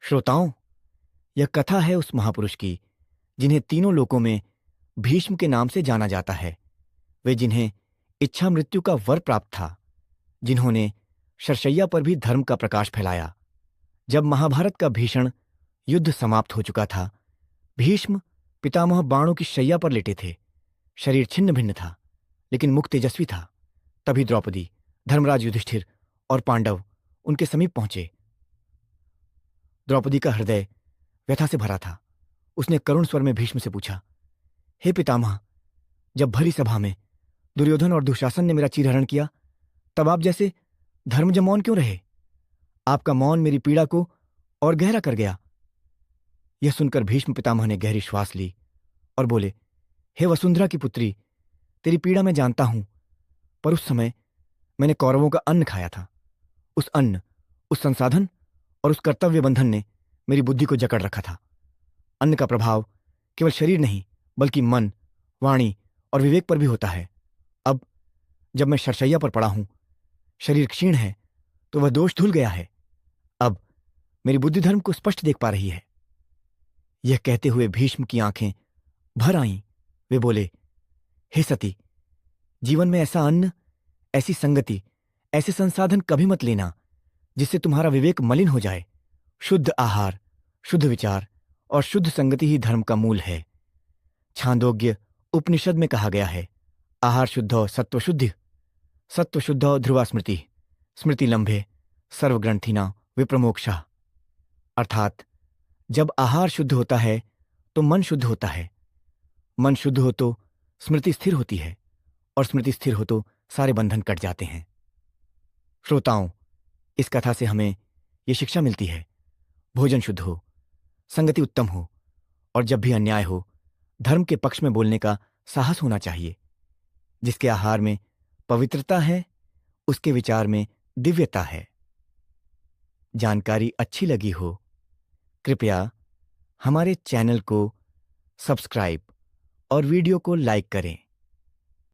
श्रोताओं, यह कथा है उस महापुरुष की जिन्हें तीनों लोकों में भीष्म के नाम से जाना जाता है। वे जिन्हें इच्छा मृत्यु का वर प्राप्त था, जिन्होंने शरशैया पर भी धर्म का प्रकाश फैलाया। जब महाभारत का भीषण युद्ध समाप्त हो चुका था, भीष्म पितामह बाणों की शैया पर लेटे थे। शरीर छिन्न भिन्न था, लेकिन मुख तेजस्वी था। तभी द्रौपदी, धर्मराज युधिष्ठिर और पांडव उनके समीप पहुंचे। द्रौपदी का हृदय व्यथा से भरा था। उसने करुण स्वर में भीष्म से पूछा, हे पितामह, जब भरी सभा में दुर्योधन और दुशासन ने मेरा चीरहरण किया, तब आप जैसे धर्मज मौन क्यों रहे? आपका मौन मेरी पीड़ा को और गहरा कर गया। यह सुनकर भीष्म पितामह ने गहरी श्वास ली और बोले, हे वसुंधरा की पुत्री, तेरी पीड़ा मैं जानता हूं, पर उस समय मैंने कौरवों का अन्न खाया था। उस अन्न, उस संसाधन और उस कर्तव्य बंधन ने मेरी बुद्धि को जकड़ रखा था। अन्न का प्रभाव केवल शरीर नहीं, बल्कि मन, वाणी और विवेक पर भी होता है। अब जब मैं शरशैया पर पड़ा हूं, शरीर क्षीण है, तो वह दोष धुल गया है। अब मेरी बुद्धि धर्म को स्पष्ट देख पा रही है। यह कहते हुए भीष्म की आंखें भर आईं। वे बोले, हे सती, जीवन में ऐसा अन्न, ऐसी संगति, ऐसे संसाधन कभी मत लेना जिससे तुम्हारा विवेक मलिन हो जाए। शुद्ध आहार, शुद्ध विचार और शुद्ध संगति ही धर्म का मूल है। छांदोग्य उपनिषद में कहा गया है, आहार शुद्धो सत्वशुद्धि, सत्वशुद्धो ध्रुवा स्मृति, स्मृति लंभे सर्वग्रंथिना विप्रमोक्षा। अर्थात जब आहार शुद्ध होता है तो मन शुद्ध होता है, मन शुद्ध हो तो स्मृति स्थिर होती है, और स्मृति स्थिर हो तो सारे बंधन कट जाते हैं। श्रोताओं, इस कथा से हमें ये शिक्षा मिलती है, भोजन शुद्ध हो, संगति उत्तम हो, और जब भी अन्याय हो, धर्म के पक्ष में बोलने का साहस होना चाहिए। जिसके आहार में पवित्रता है, उसके विचार में दिव्यता है। जानकारी अच्छी लगी हो, कृपया हमारे चैनल को सब्सक्राइब और वीडियो को लाइक करें।